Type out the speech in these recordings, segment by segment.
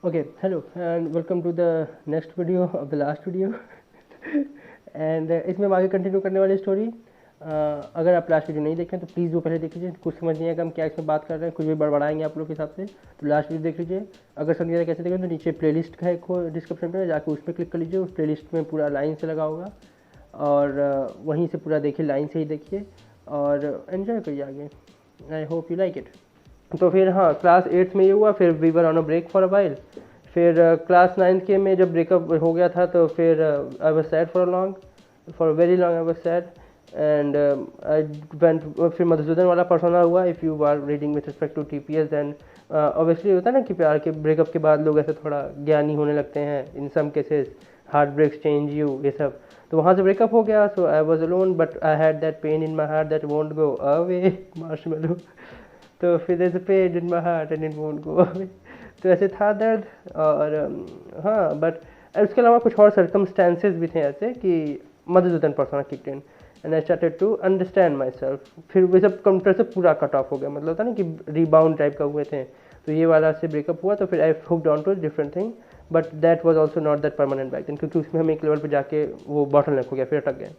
Okay, hello and welcome to the next video of the last video. And इसमें हम आगे continue करने वाली स्टोरी। अगर आप लास्ट वीडियो नहीं देखें तो प्लीज़ वो पहले देख लीजिए। कुछ समझ नहीं आएगा हम क्या इसमें बात कर रहे हैं, कुछ भी बड़बड़ाएंगे आप लोग के हिसाब से, तो लास्ट वीडियो देख लीजिए। अगर समझ नहीं कैसे देखें तो नीचे प्लेलिस्ट का एक डिस्क्रिप्शन में जाके उस पर क्लिक कर लीजिए। उस प्लेलिस्ट में पूरा लाइन से लगा होगा और वहीं से पूरा देखिए, लाइन से ही देखिए और एंजॉय करिए आगे। I hope you like it. तो फिर हाँ, क्लास 8th में ये हुआ, फिर we were on a break for a while. फिर क्लास 9th के में जब ब्रेकअप हो गया था तो फिर I was sad for very long I was sad and I went. फिर मधुसूदन वाला पर्सोना हुआ। If you are reading with respect to TPS then obviously होता है ना कि प्यार के ब्रेकअप के बाद लोग ऐसे थोड़ा ज्ञानी होने लगते हैं। In some cases heart breaks change you, ये सब। तो वहाँ से ब्रेकअप हो गया। So I was alone but I had that pain in my heart that won't go away. Marshmallow. तो फिर there's a pain in my heart and it won't go away। तो ऐसे था दर्द। और हाँ, बट उसके अलावा कुछ और सर्कमस्टेंसेस भी थे ऐसे कि Madhusudan persona kicked in and I started to understand my self. फिर वो सब कंप्यूटर से पूरा कट ऑफ हो गया, मतलब होता ना कि रिबाउंड टाइप का हुए थे। तो ये वाला से ब्रेकअप हुआ तो फिर I hooked on to different thing, but that was also not that permanent back then, क्योंकि उसमें हम एक लेवल पर जाके वो बॉटल नेक हो गया, फिर अटक गए।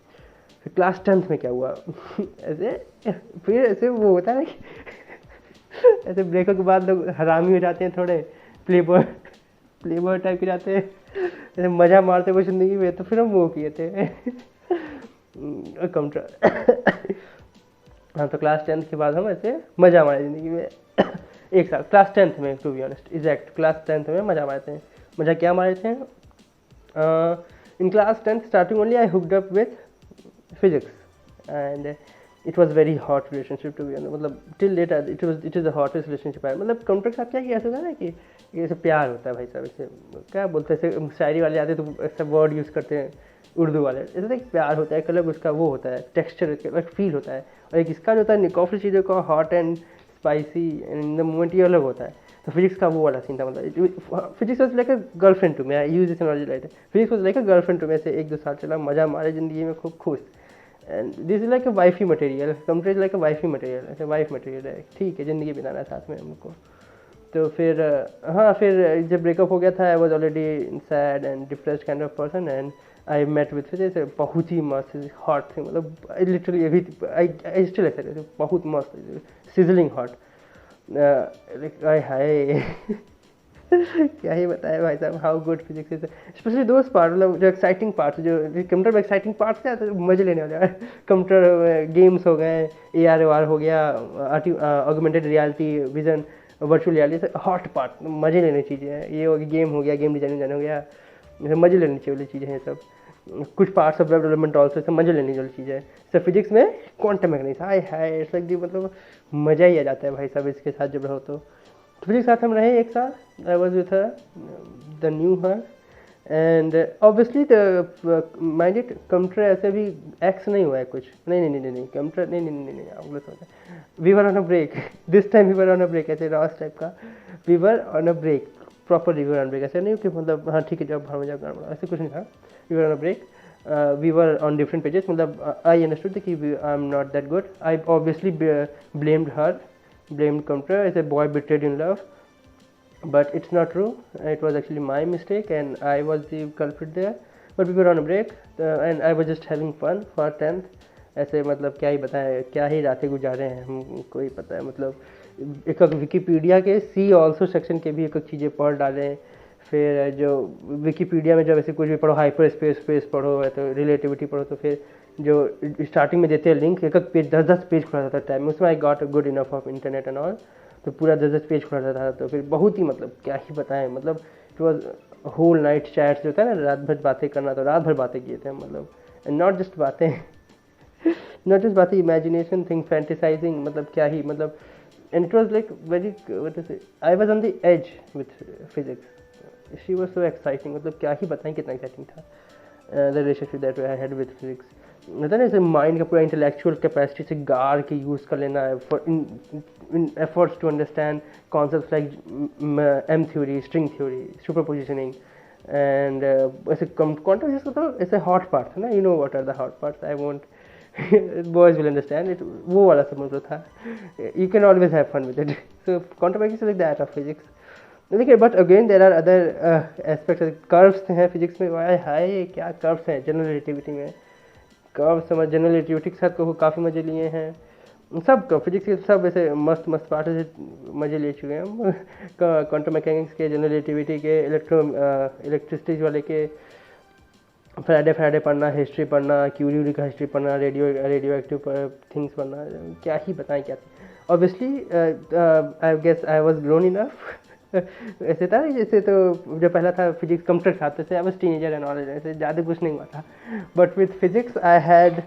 फिर क्लास 10th में क्या हुआ ऐसे फिर ऐसे वो होता है ना कि ऐसे ब्रेकअप के बाद लोग हरामी हो जाते हैं, थोड़े प्लेबॉय टाइप के जाते हैं, ऐसे मज़ा मारते हुए ज़िंदगी में। तो फिर हम वो किए थे कंप्यूटर। हाँ, तो क्लास 10th के बाद हम ऐसे मज़ा मारे ज़िंदगी में एक साल क्लास 10th में, to be honest exact class 10th में मज़ा मारे थे। मज़ा क्या मारे थे? In class 10th starting only I hooked up with physics and it was very hot relationship to be honest. मतलब till later it is the hottest relationship है। मतलब कंप्यूटर के साथ क्या किया ऐसा होता है ना कि ये सब प्यार होता है भाई साहब। ऐसे क्या बोलते हैं, ऐसे शायरी वाले आते तो ऐसा वर्ड यूज़ करते हैं उर्दू वाले। ऐसे एक प्यार होता है, एक अलग उसका वो होता है, टेक्सचर एक फील होता है। और एक इसका जो होता है निकॉफी चीज़ों का hot and spicy in the moment, ये अलग होता है। तो फिजिक्स का वो वाला सीन था। मतलब physics was like a girlfriend to me. I use this energy like physics was like a girlfriend to me. ऐसे 1-2 साल चला, मज़ा मारे ज़िंदगी में, खूब खुश। And this is like a wifey material, computer is like a wifey material. ऐसे वाइफ मटेरियल है, ठीक है, ज़िंदगी बिताना है साथ में हमको। तो फिर हाँ, फिर जब ब्रेकअप हो गया था I was already sad and depressed kind of person and I met with physics. बहुत ही मस्त हॉट थी, मतलब लिटरली अभी आई स्टिल ऐसे बहुत मस्त सिजलिंग हॉट। हाय हाय क्या ही बताया भाई साहब, how good physics is. Specially दोस्त पार्ट, मतलब जो एक्साइटिंग पार्ट, जो कंप्यूटर में एक्साइटिंग पार्ट थे तो मजे लेने वाले। कंप्यूटर गेम्स हो गए, AR हो गया, augmented reality, vision, virtual reality, hot part, मजे लेने चीज़ें हैं। ये हो गया, गेम हो गया, गेम डिजाइन हो गया, मजे लेने चाहिए वाली चीज़ें हैं सब। कुछ parts of web development also, सब मजे लेने वाली चीज़ें हैं। सब फिजिक्स में quantum mechanics, hi hi, it's like मतलब मज़ा ही आ जाता है भाई साहब इसके साथ जब रहो तो। फिजिक्स साथ हम रहे एक साल। I was with her, the new her and obviously the mind it. Computer ऐसे भी एक्स नहीं हुआ है कुछ, नहीं कंप्यूटर नहीं आप लोग सोचा। We were on a break this time, we were on a break, ऐसे रॉस टाइप का। We were on a break, proper we were on break. ऐसे नहीं कि मतलब हाँ ठीक है जब भाड़ में जाओ गड़बड़ा, ऐसे कुछ नहीं था। We were on a break, we were on different pages. मतलब आई अंडरस्टूड कि I am not that good. I obviously blamed her, blamed computer as a boy betrayed in love, but it's not true. It was actually my mistake and I was the culprit there. But we were on a break and I was just having fun for 10th। ऐसे मतलब क्या ही बताएं, क्या ही रातें गुजारे हैं हमको ही पता है। मतलब एक विकीपीडिया के सी ऑल्सो सेक्शन के भी एक चीज़ें पढ़ डालें। फिर जो विकीपीडिया में जब ऐसे कुछ भी पढ़ो, हाइपर स्पेस पढ़ो, तो रिलेटिविटी पढ़ो, तो फिर जो स्टार्टिंग में देते हैं लिंक, एक पेज 10-10 पेज खुला रहता था टाइम में। उसमें I got a good enough of internet and all, तो पूरा 10-10 पेज खुला रहता था। तो फिर बहुत ही मतलब क्या ही बताएं, मतलब it was whole night chats जो होता है ना, रात भर बातें करना, तो रात भर बातें किए थे हम। मतलब एंड नॉट जस्ट बातें नॉट जस्ट बातें, इमेजिनेशन थिंग, फैंटिसाइजिंग, मतलब क्या ही मतलब। And it was like very what to say, I was on the edge with physics. She was so exciting, मतलब क्या ही बताएं कितना एक्साइटिंग था the relationship that I had with physics. होता है ना जैसे माइंड का पूरा इंटेलेक्चुअल कैपेसिटी से गाड़ के यूज़ कर लेना है for in efforts to understand concepts like M theory, string theory, super positioning and ऐसे क्वांटम फिजिक्स। तो ऐसे हॉट पार्ट है ना, you know what are the hot parts, I won't boys will understand it, वो वाला सब मतलब था। You can always have fun with it. So quantum physics like that of physics. देखिए but again there are other aspects, curves हैं physics में, Y हाय क्या curves हैं जनरल रिलेटिविटी में। कर्व समझ, जनरल रिलेटिविटी के साथ को काफ़ी मज़े लिए हैं, सब का फिजिक्स के सब ऐसे मस्त मस्त पार्ट से मज़े ले चुके हैं हम। क्वांटम मैकेनिक्स के, जनरल रिलेटिविटी के, इलेक्ट्रिसिटी वाले के, फ्राइडे पढ़ना, हिस्ट्री पढ़ना, क्यूरी का हिस्ट्री पढ़ना, रेडियो एक्टिव थिंग्स पढ़ना, क्या ही बताएं क्या थी। Obviously I guess I was grown enough. ऐसे था जैसे, तो जो पहला था फिजिक्स कंप्यूटर खाते थे, I was teenager and all, ऐसे ज़्यादा कुछ नहीं हुआ था। But with physics I had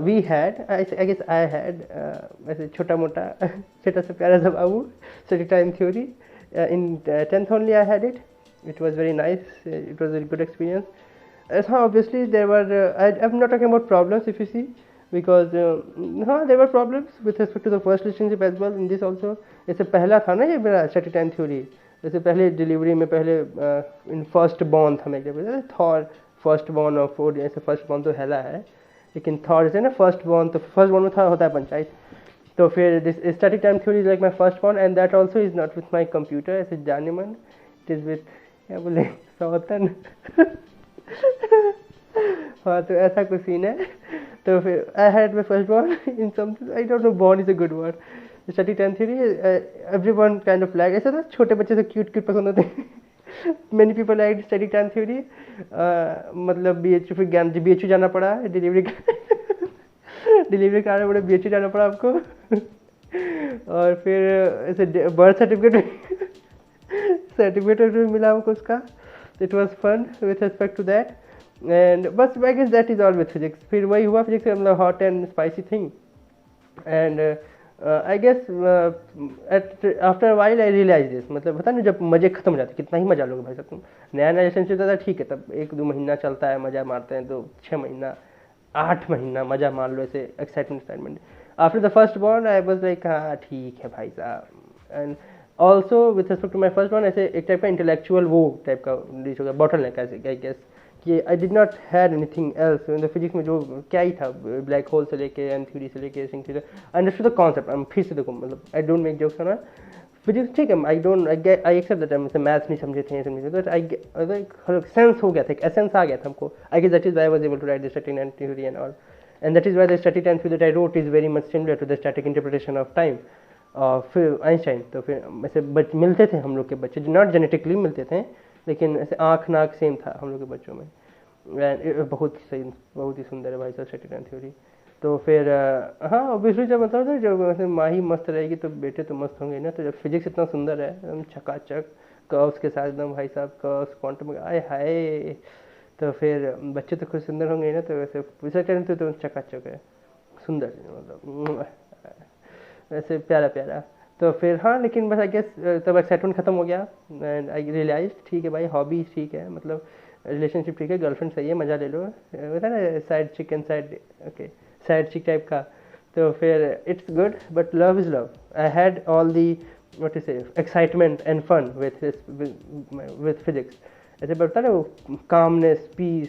we had I guess I had ऐसे छोटा मोटा छोटा सा प्यारा सा बाबू study time theory in 10th only I had it. It was very nice, it was a very good experience. Obviously there were I'm not talking about problems if you see, because there were problems with respect to the first relationship as well in this also. जैसे पहला था ना ये मेरा study time theory, जैसे पहले delivery में पहले इन फर्स्ट बॉर्न था मेरे, Thor first born of four, ऐसे फर्स्ट बॉर्न तो हेला है, लेकिन थॉर जैसे ना फर्स्ट बॉर्न, तो फर्स्ट बॉर्न में था होता है पंचायत। तो फिर this study time theory is like my first born, and that also is not with my computer, ऐसे जाने मन, इट इज़ विथ क्या बोले सौतन। हाँ तो ऐसा कुछ सीन है। तो फिर आई had my first born in something, I don't know, born is a good word, study time theory, everyone kind of like, ऐसा था छोटे बच्चे से क्यूट क्यूट पसंद होते हैं। Many people like study time theory, मतलब BHU, फिर ज्ञान BHU जाना पड़ा डिलीवरी डिलीवरी कराने पड़े, BHU जाना पड़ा आपको। और फिर ऐसे बर्थ सर्टिफिकेट भी मिला हमको उसका, it was fun with respect to that. And बस I guess that is all with physics. फिर वही हुआ फिजिक्स का मतलब hot and spicy thing, and I guess after while I realise this, मतलब पता नहीं जब मज़े खत्म हो जाते, कितना ही मजा लोगे भाई साहब तुम, नया नया रिलेशनशिप था ठीक है, तब 1-2 महीना चलता है, मज़ा मारते हैं, तो 6 महीना 8 महीना मज़ा मार लो ऐसे, excitement. After the first born I was like हाँ ठीक है भाई साहब। And also with respect to my first born, ऐसे एक टाइप का इंटेलेक्चुअल वो टाइप का रीच हो गया, बॉटल नेक ऐसे आई गेस, कि I did not had anything else in the physics में, जो क्या ही था, ब्लैक होल से लेके एंड थ्योरी से लेके सिंग थ्योरी, अंडरस्टूड द कॉन्सेप्ट। फिर से देखो, मतलब आई डोंट मेक जोक्स ना, फिजिक्स ठीक है, आई एक्सेप्ट दैट हम मैथ्स नहीं समझे थे, बट आई सेंस हो गया था, एक एसेंस आ गया था हमको। I guess that is why I was able to write the static and theory and all, and that is why the static and theory that I wrote is very much similar to the static interpretation of time. फिर Einstein, तो फिर ऐसे मिलते थे हम लोग के बच्चे, नॉट जेनेटिकली मिलते थे, लेकिन ऐसे आँख नाक सेम था हम लोग के बच्चों में। बहुत सही, बहुत ही सुंदर है भाई साहब स्टैटिक एंड थ्योरी। तो फिर हाँ ऑब्वियसली जब मतलब ना, जब वैसे माँ ही मस्त रहेगी तो बेटे तो मस्त होंगे ना। तो जब फिजिक्स इतना सुंदर है एकदम चकाचक, कर्व्स के साथ एकदम भाई साहब, कर्व्स क्वांटम आए हाय, तो फिर बच्चे तो खुद सुंदर होंगे ना। तो वैसे स्टैटिक एंड थ्योरी तो चकाचक है, सुंदर, मतलब वैसे प्यारा प्यारा। तो फिर हाँ, लेकिन बस आई गेस तब एक्साइटमेंट खत्म हो गया, एंड आई रियलाइज ठीक है भाई, हॉबी ठीक है, मतलब रिलेशनशिप ठीक है, गर्लफ्रेंड सही है, मज़ा ले लो, होता है ना side chick and side, okay side chick type का। तो फिर it's good, but love is love. I had all the what is excitement and fun with physics. ऐसे बढ़ता ना वो कामनेस, पीस,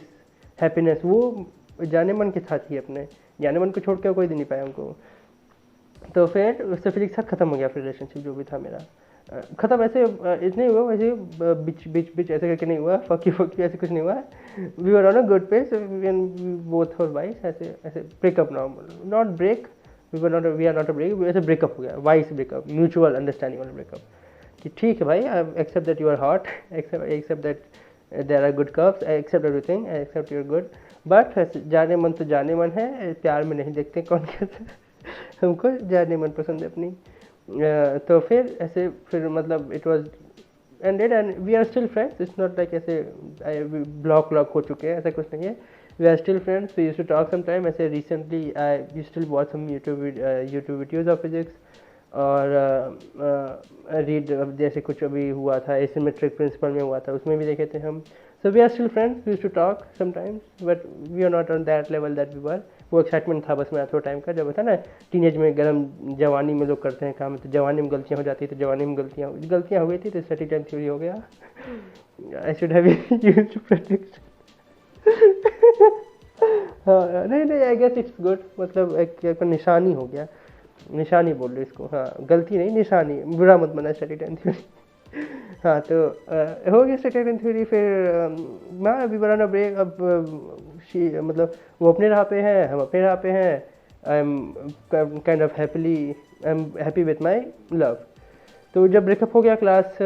हैप्पीनेस, वो जाने मन के साथ ही, अपने जाने मन को छोड़ के कोई दे नहीं पाया हमको। तो फिर उससे फिजिक्स साथ खत्म हो गया, फिर रिलेशनशिप जो भी था मेरा खत्म। ऐसे इतने हुआ, वैसे बिच ऐसे करके नहीं हुआ, फकी ऐसे कुछ नहीं हुआ। We were on a good pace when we both were wise, ऐसे breakup, not break, we are not a break, ऐसे ब्रेकअप हो गया, वाइस ब्रेकअप, म्यूचुअल अंडरस्टैंडिंग वाला ब्रेकअप, कि ठीक है भाई, I accept that you are hot, accept that there are good curves, I accept everything, I accept you are good, but जाने मन तो जाने मन है, प्यार में नहीं देखते कौन कैसे। हमको जाने मन पसंद है अपनी। तो फिर ऐसे फिर मतलब it was ended and we are still friends. It's not like ऐसे ब्लॉक हो चुके हैं, ऐसा कुछ नहीं है, we are still friends, we used to talk some time. ऐसे recently I you still watch some YouTube videos of physics, और रीड जैसे कुछ अभी हुआ था एसिमेट्रिक प्रिंसिपल में हुआ था, उसमें भी देखे थे हम। So we are still friends, we used to talk sometimes, but we are not on that level that we were. वो एक्साइटमेंट था बस मेरा थोड़ा टाइम का, जब होता है ना टीनेज में, गर्म जवानी में लोग करते हैं काम, तो जवानी में गलतियाँ हो जाती, तो जवानी में गलतियाँ हो गई थी, तो स्टडी टाइम थ्योरी हो गया। I should have used to protect. हाँ नहीं आई गेस इट्स गुड, मतलब एक निशानी हो गया, निशानी बोल रहे इसको, हाँ गलती नहीं निशानी, बुरा मत बना स्टडी टाइम थ्योरी। हाँ तो हो गया सेकंड थ्योरी। फिर मैं अभी बनाना ब्रेक। अब मतलब वो अपने राह पे हैं, हम अपने राह पे हैं। I am kind of happily, I am happy with my love. तो जब ब्रेकअप हो गया क्लास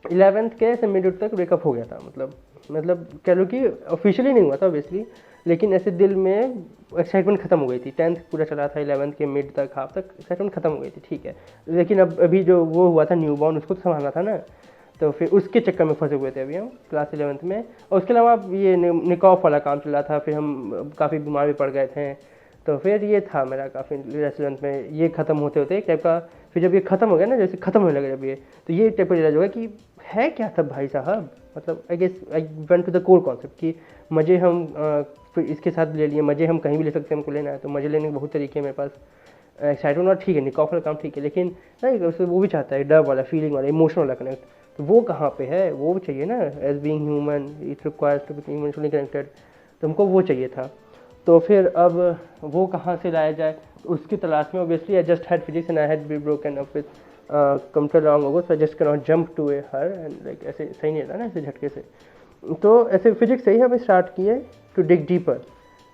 11th के ऐसे मिड तक ब्रेकअप हो गया था। मतलब कह लो कि ऑफिशियली नहीं हुआ था ऑब्वियसली, लेकिन ऐसे दिल में एक्साइटमेंट खत्म हो गई थी। 10th पूरा चला था, 11th के मिड तक हाफ तक एक्साइटमेंट खत्म हो गई थी, ठीक है। लेकिन अब अभी जो वो हुआ था न्यू बॉर्न, उसको तो संभालना था ना, तो फिर उसके चक्कर में फंसे हुए थे अभी हम क्लास 11th में। और उसके अलावा ये निकॉफ वाला काम चल रहा था, फिर हम काफ़ी बीमार भी पड़ गए थे। तो फिर ये था मेरा काफ़ी रेस्टोरेंट में ये ख़त्म होते होते एक टाइप का। फिर जब ये ख़त्म हो गया ना, जैसे ख़त्म होने लगा जब ये, तो ये टाइप का रियलाइज होगा कि है क्या था भाई साहब। मतलब I guess I went to the core concept कि मज़े हम फिर इसके साथ ले लिए, मज़े हम कहीं भी ले सकते हैं, हमको लेना है तो मज़े लेने के बहुत तरीके हैं मेरे पास। एक्साइटमेंट वाला ठीक है, निकॉफ वाला काम ठीक है, लेकिन नहीं उससे वो भी चाहता है डर वाला, फीलिंग वाला, इमोशनल वाला कनेक्ट। तो वो कहाँ पे है, वो चाहिए ना। As being human it requires to be emotionally connected, तो हमको वो चाहिए था। तो फिर अब वो कहाँ से लाया जाए, उसकी तलाश में obviously I just had physics and I had be broken up with computer long ago, so I just can not jump to a her and like ऐसे सही नहीं रहता ना ऐसे झटके से। तो ऐसे फिजिक्स से ही हमें स्टार्ट किए to dig deeper.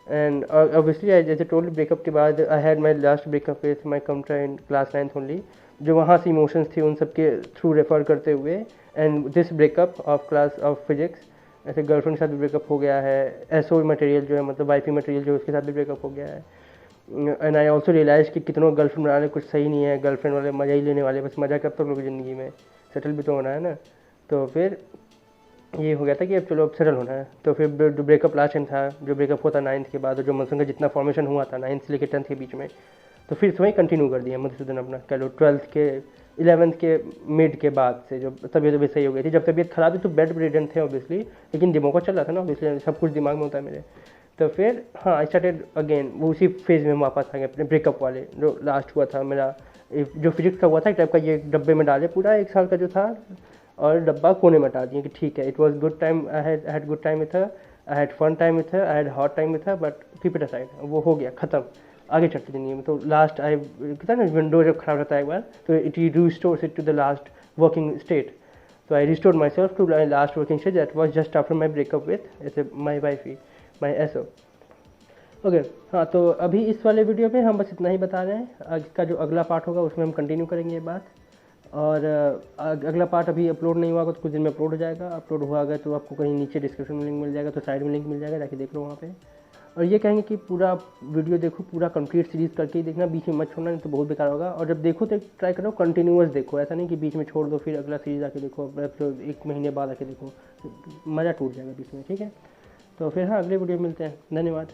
And obviously as a total breakup के बाद I had my last breakup with my computer in class 9th only, जो वहाँ से इमोशंस थी उन सब के थ्रू रेफर करते हुए। And this breakup of class of physics, ऐसे गर्लफ्रेंड के साथ भी ब्रेकअप हो गया है, एसओ मटेरियल जो है मतलब वाईफी मटेरियल जो है उसके साथ भी ब्रेकअप हो गया है। एंड आई ऑल्सो रियलाइज कि कितनों गर्लफ्रेंड बनाने कुछ सही नहीं है, गर्लफ्रेंड वाले मज़ा ही लेने वाले, बस मज़ा कब तक लोग ज़िंदगी में, सेटल भी तो होना है ना। तो फिर ये हो गया था कि अब चलो अब सेटल होना है। तो फिर जो ब्रेकअप लास्ट टाइम था, जो ब्रेकअप होता 9th के बाद, जो मधुसूदन का जितना फॉर्मेशन हुआ था 9th से लेकर 10th के बीच में, तो फिर वहीं कंटिन्यू कर दिया मधुसूदन अपना, कह लो 12th के 11th के मिड के बाद से जो तबीयत सही हो गई थी। जब तबीयत खराब थी तो बेड रिडन थे ऑब्वियसली, लेकिन दिमाग को चल रहा था ना ऑब्वियसली, सब कुछ दिमाग में होता है मेरे। तो फिर हाँ आई स्टार्टेड अगेन, वो उसी फेज़ में वापस आ गए अपने ब्रेकअप वाले, जो लास्ट हुआ था मेरा, जो फिजिक्स का हुआ था एक टाइप का, ये डब्बे में डाले पूरा 1 साल का जो था, और डब्बा कोने में हटा दिए कि ठीक है it was good time, I had good time with her, I had fun time with her, I had hot time with her, but keep it aside, वो हो गया ख़त्म, आगे चलते ज़िंदगी में। तो लास्ट आई कहता है ना विंडो जब खराब रहता है एक बार, तो it restores it to the last working state. तो I restored myself to my last working state, that was just after my breakup with ऐसे my wifey, my SO. Okay हाँ, तो अभी इस वाले वीडियो में हम बस इतना ही बता रहे हैं। इसका जो अगला पार्ट होगा उसमें हम कंटिन्यू करेंगे ये बात। और अगला पार्ट अभी अपलोड नहीं हुआ तो कुछ दिन में अपलोड हो जाएगा। अपलोड हुआ अगर तो आपको कहीं नीचे डिस्क्रिप्शन में लिंक मिल जाएगा, तो साइड में लिंक मिल जाएगा, जाके देख लो वहाँ पे। और ये कहेंगे कि पूरा वीडियो देखो, पूरा कंप्लीट सीरीज़ करके ही देखना, बीच में मत छोड़ना, नहीं तो बहुत बेकार होगा। और जब देखो तो ट्राई करो कंटिन्यूअस देखो, ऐसा नहीं कि बीच में छोड़ दो फिर अगला सीरीज़ आके देखो, तो 1 महीने बाद आके देखो, मज़ा टूट जाएगा बीच में, ठीक है। तो फिर हाँ अगले वीडियो में मिलते हैं, धन्यवाद।